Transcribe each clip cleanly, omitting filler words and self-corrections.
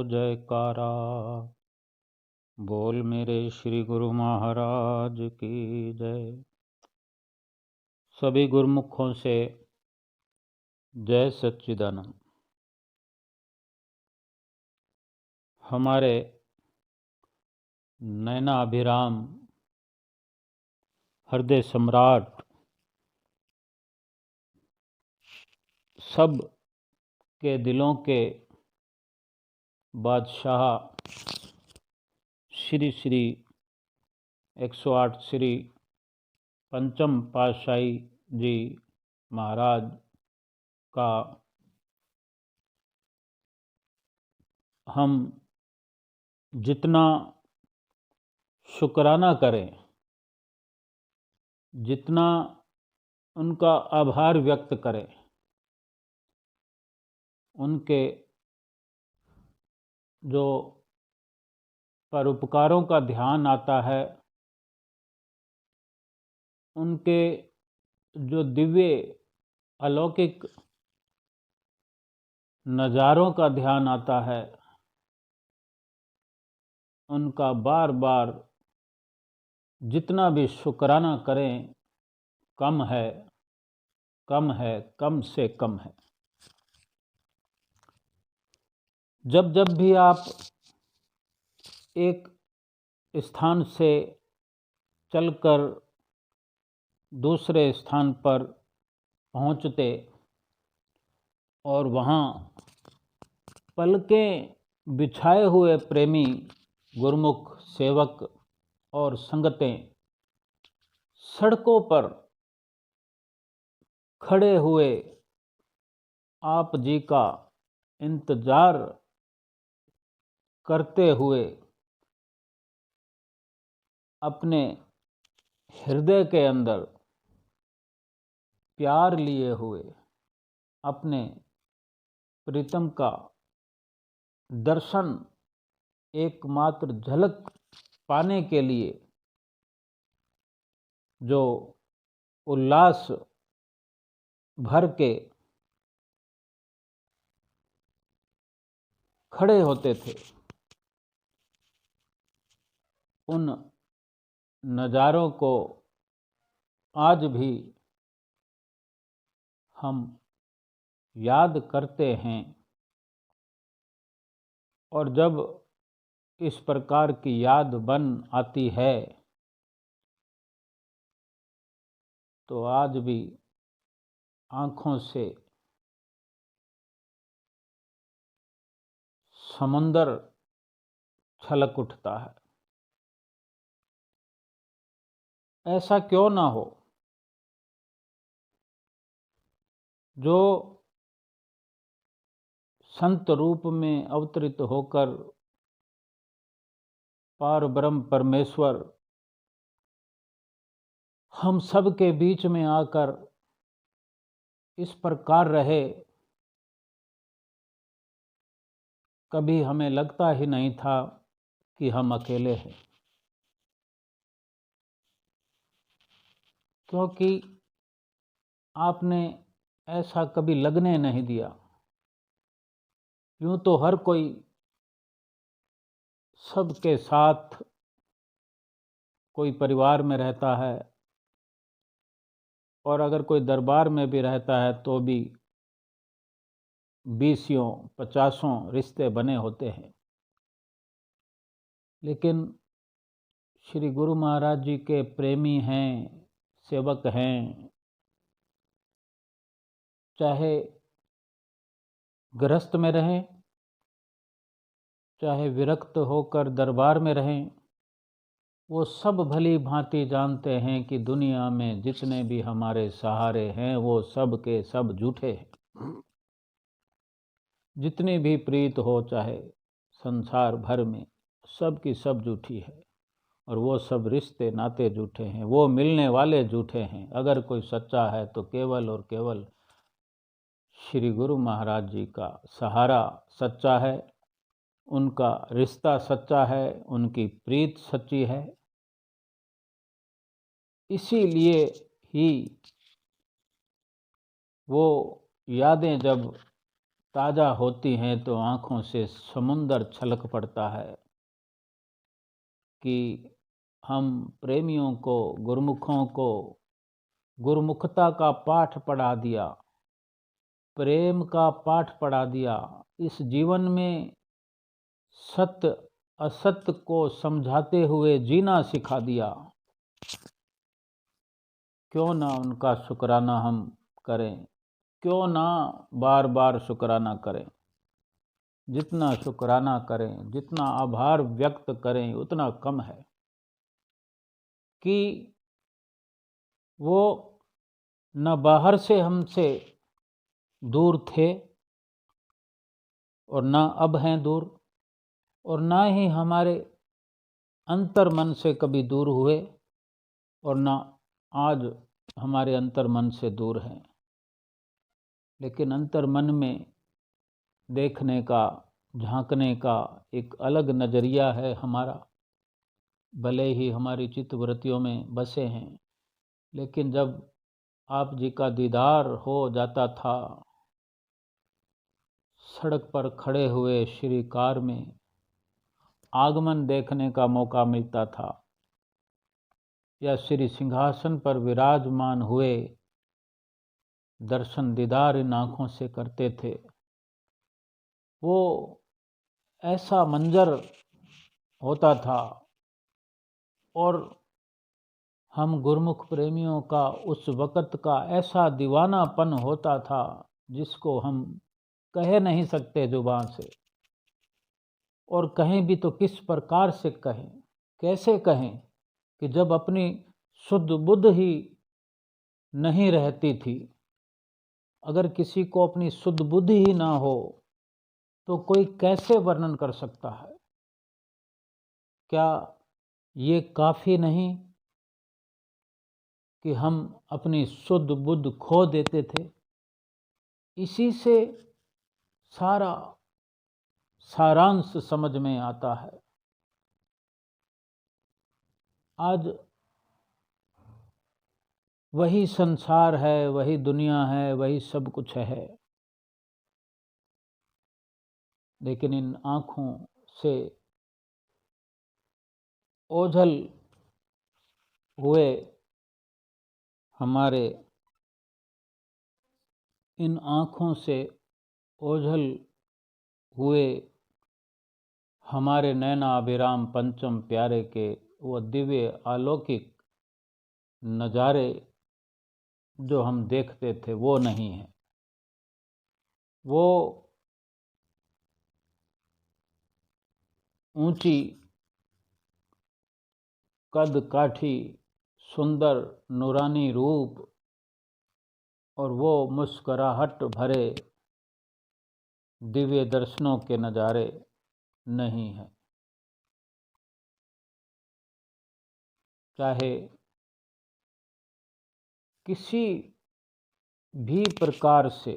जयकारा। बोल मेरे श्री गुरु महाराज की जय। सभी गुरुमुखों से जय सच्चिदानंद। हमारे नैनाभिराम हृदय सम्राट सब के दिलों के बादशाह श्री श्री 108 श्री पंचम पातशाही जी महाराज का हम जितना शुक्राना करें, जितना उनका आभार व्यक्त करें, उनके जो परोपकारों का ध्यान आता है, उनके जो दिव्य अलौकिक नज़ारों का ध्यान आता है, उनका बार बार जितना भी शुक्राना करें कम है, कम है, कम से कम है। जब जब भी आप एक स्थान से चलकर दूसरे स्थान पर पहुंचते और वहाँ पलकें बिछाए हुए प्रेमी गुरुमुख सेवक और संगतें सड़कों पर खड़े हुए आप जी का इंतजार करते हुए अपने हृदय के अंदर प्यार लिए हुए अपने प्रीतम का दर्शन एकमात्र झलक पाने के लिए जो उल्लास भर के खड़े होते थे, उन नज़ारों को आज भी हम याद करते हैं। और जब इस प्रकार की याद बन आती है तो आज भी आँखों से समंदर छलक उठता है। ऐसा क्यों ना हो, जो संत रूप में अवतरित होकर पार ब्रह्म परमेश्वर हम सब के बीच में आकर इस प्रकार रहे, कभी हमें लगता ही नहीं था कि हम अकेले हैं, क्योंकि आपने ऐसा कभी लगने नहीं दिया। यूं तो हर कोई सबके साथ कोई परिवार में रहता है, और अगर कोई दरबार में भी रहता है तो भी 20 50 रिश्ते बने होते हैं। लेकिन श्री गुरु महाराज जी के प्रेमी हैं, सेवक हैं, चाहे गृहस्थ में रहें, चाहे विरक्त होकर दरबार में रहें, वो सब भली भांति जानते हैं कि दुनिया में जितने भी हमारे सहारे हैं वो सब के सब झूठे हैं। जितनी भी प्रीत हो चाहे संसार भर में, सब की सब झूठी है, और वो सब रिश्ते नाते झूठे हैं, वो मिलने वाले झूठे हैं। अगर कोई सच्चा है तो केवल और केवल श्री गुरु महाराज जी का सहारा सच्चा है, उनका रिश्ता सच्चा है, उनकी प्रीत सच्ची है। इसीलिए ही वो यादें जब ताज़ा होती हैं तो आँखों से समुंदर छलक पड़ता है कि हम प्रेमियों को, गुरुमुखों को गुरुमुखता का पाठ पढ़ा दिया, प्रेम का पाठ पढ़ा दिया। इस जीवन में सत्य असत्य को समझाते हुए जीना सिखा दिया। क्यों ना उनका शुक्राना हम करें, क्यों ना बार बार शुक्राना करें। जितना शुक्राना करें, जितना आभार व्यक्त करें उतना कम है कि वो न बाहर से हमसे दूर थे और ना अब हैं दूर, और ना ही हमारे अंतर मन से कभी दूर हुए और ना आज हमारे अंतर मन से दूर हैं। लेकिन अंतर मन में देखने का, झांकने का एक अलग नज़रिया है हमारा। भले ही हमारी चित्तवृत्तियों में बसे हैं, लेकिन जब आप जी का दीदार हो जाता था, सड़क पर खड़े हुए श्री कार में आगमन देखने का मौका मिलता था, या श्री सिंहासन पर विराजमान हुए दर्शन दीदार इन आँखों से करते थे, वो ऐसा मंजर होता था। और हम गुरुमुख प्रेमियों का उस वक़्त का ऐसा दीवानापन होता था जिसको हम कह नहीं सकते जुबान से, और कहें भी तो किस प्रकार से कहें, कैसे कहें कि जब अपनी शुद्ध बुद्ध ही नहीं रहती थी। अगर किसी को अपनी शुद्ध बुद्धि ही ना हो तो कोई कैसे वर्णन कर सकता है। क्या ये काफ़ी नहीं कि हम अपनी शुद्ध बुद्ध खो देते थे? इसी से सारा सारांश समझ में आता है। आज वही संसार है, वही दुनिया है, वही सब कुछ है, लेकिन इन आँखों से ओझल हुए हमारे, इन आँखों से ओझल हुए हमारे नैना अभिराम पंचम प्यारे के वो दिव्य अलौकिक नज़ारे जो हम देखते थे वो नहीं है। वो ऊंची कद काठी, सुंदर नूरानी रूप और वो मुस्कुराहट भरे दिव्य दर्शनों के नज़ारे नहीं है। चाहे किसी भी प्रकार से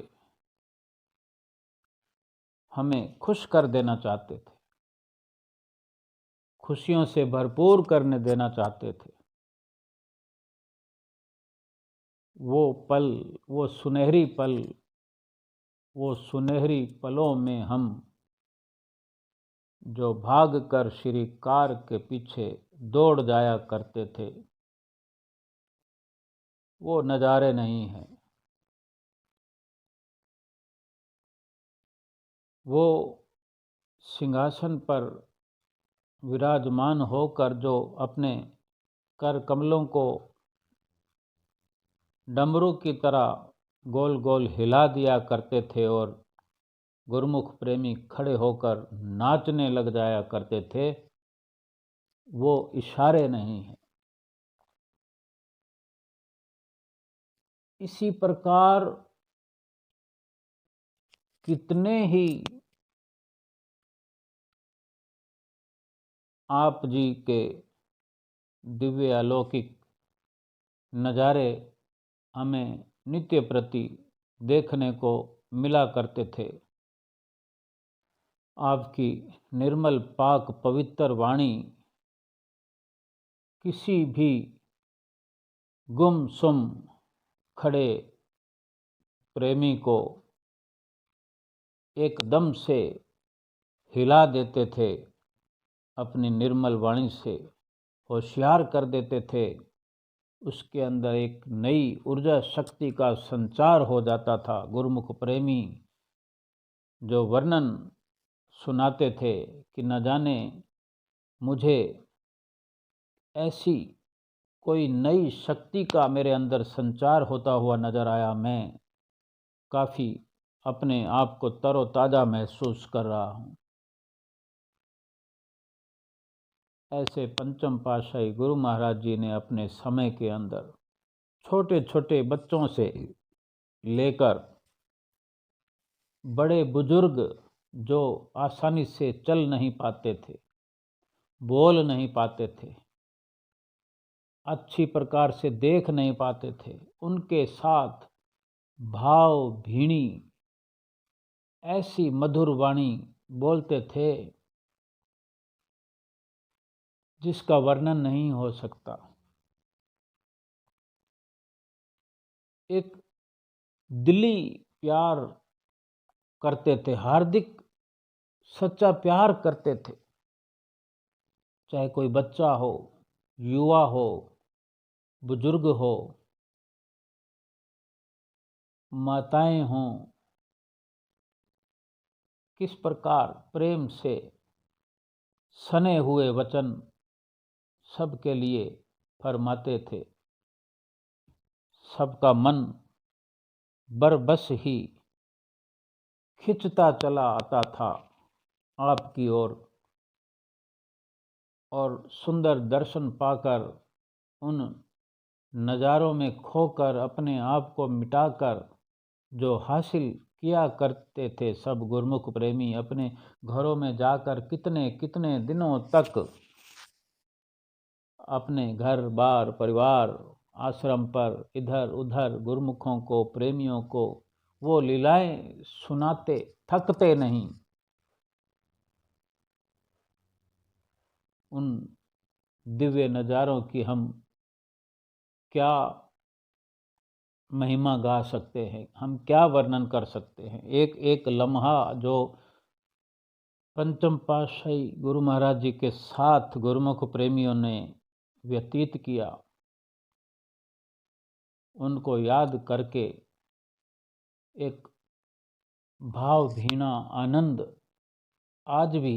हमें खुश कर देना चाहते थे, खुशियों से भरपूर करने देना चाहते थे, वो पल, वो सुनहरी पल, वो सुनहरी पलों में हम जो भाग कर श्री कार के पीछे दौड़ जाया करते थे, वो नज़ारे नहीं हैं। वो सिंहासन पर विराजमान होकर जो अपने कर कमलों को डमरू की तरह गोल गोल हिला दिया करते थे और गुरुमुख प्रेमी खड़े होकर नाचने लग जाया करते थे, वो इशारे नहीं हैं। इसी प्रकार कितने ही आप जी के दिव्य अलौकिक नज़ारे हमें नित्य प्रति देखने को मिला करते थे। आपकी निर्मल पाक पवित्र वाणी किसी भी गुमसुम खड़े प्रेमी को एकदम से हिला देते थे, अपनी निर्मल वाणी से होशियार कर देते थे। उसके अंदर एक नई ऊर्जा शक्ति का संचार हो जाता था। गुरुमुख प्रेमी जो वर्णन सुनाते थे कि न जाने मुझे ऐसी कोई नई शक्ति का मेरे अंदर संचार होता हुआ नजर आया। मैं काफ़ी अपने आप को तरोताज़ा महसूस कर रहा हूँ। ऐसे पंचम पातशाही गुरु महाराज जी ने अपने समय के अंदर छोटे छोटे बच्चों से लेकर बड़े बुजुर्ग जो आसानी से चल नहीं पाते थे, बोल नहीं पाते थे, अच्छी प्रकार से देख नहीं पाते थे, उनके साथ भाव भीनी ऐसी मधुर वाणी बोलते थे जिसका वर्णन नहीं हो सकता। एक दिली प्यार करते थे, हार्दिक सच्चा प्यार करते थे। चाहे कोई बच्चा हो, युवा हो, बुजुर्ग हो, माताएं हों, किस प्रकार प्रेम से सने हुए वचन सबके लिए फरमाते थे। सबका मन बरबस ही खिंचता चला आता था आपकी ओर, और सुंदर दर्शन पाकर उन नज़ारों में खोकर अपने आप को मिटाकर जो हासिल किया करते थे सब गुरुमुख प्रेमी, अपने घरों में जाकर कितने कितने दिनों तक अपने घर बार परिवार आश्रम पर इधर उधर गुरुमुखों को, प्रेमियों को वो लीलाएं सुनाते, थकते नहीं। उन दिव्य नज़ारों की हम क्या महिमा गा सकते हैं, हम क्या वर्णन कर सकते हैं। एक एक लम्हा जो पंचम पातशाही गुरु महाराज जी के साथ गुरुमुख प्रेमियों ने व्यतीत किया, उनको याद करके एक भावभीना आनंद आज भी,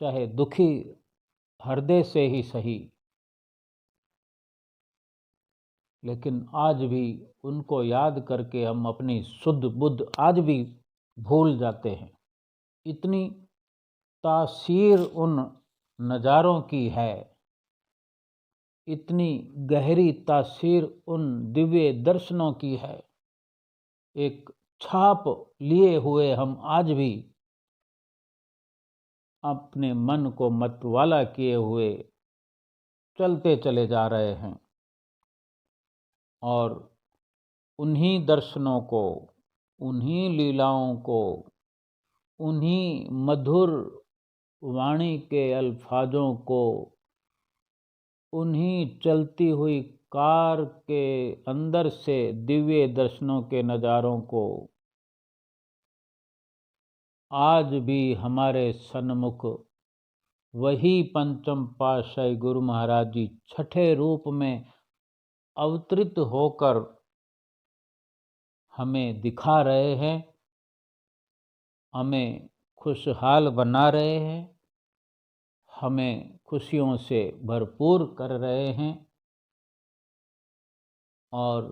चाहे दुखी हृदय से ही सही, लेकिन आज भी उनको याद करके हम अपनी शुद्ध बुद्ध आज भी भूल जाते हैं। इतनी तासीर उन नज़ारों की है, इतनी गहरी तासीर उन दिव्य दर्शनों की है। एक छाप लिए हुए हम आज भी अपने मन को मतवाला किए हुए चलते चले जा रहे हैं, और उन्हीं दर्शनों को, उन्हीं लीलाओं को, उन्हीं मधुर वाणी के अल्फाजों को, उन्हीं चलती हुई कार के अंदर से दिव्य दर्शनों के नज़ारों को आज भी हमारे सन्मुख वही पंचम पातशाही गुरु महाराज जी छठे रूप में अवतरित होकर हमें दिखा रहे हैं, हमें खुशहाल बना रहे हैं, हमें खुशियों से भरपूर कर रहे हैं। और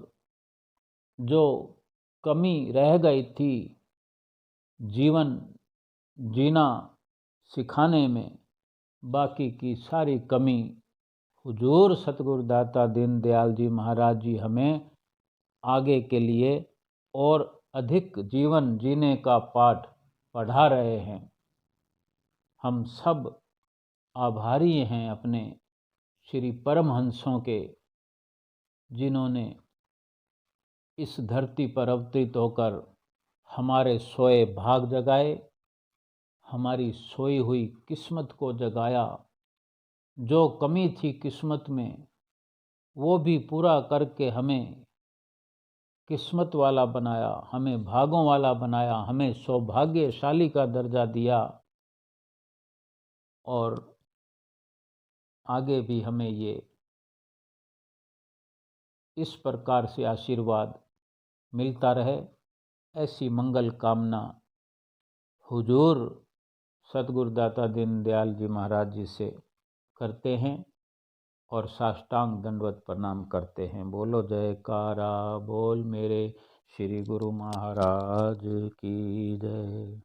जो कमी रह गई थी जीवन जीना सिखाने में, बाकी की सारी कमी हुजूर सतगुरु दाता दीन दयाल जी महाराज जी हमें आगे के लिए और अधिक जीवन जीने का पाठ पढ़ा रहे हैं। हम सब आभारी हैं अपने श्री परमहंसों के, जिन्होंने इस धरती पर अवतरित होकर हमारे सोए भाग जगाए, हमारी सोई हुई किस्मत को जगाया। जो कमी थी किस्मत में वो भी पूरा करके हमें किस्मत वाला बनाया, हमें भागों वाला बनाया, हमें सौभाग्यशाली का दर्जा दिया और आगे भी हमें ये इस प्रकार से आशीर्वाद मिलता रहे, ऐसी मंगल कामना हुजूर सतगुरुदाता दीनदयाल जी महाराज जी से करते हैं और साष्टांग दंडवत प्रणाम करते हैं। बोलो जयकारा बोल मेरे श्री गुरु महाराज की जय।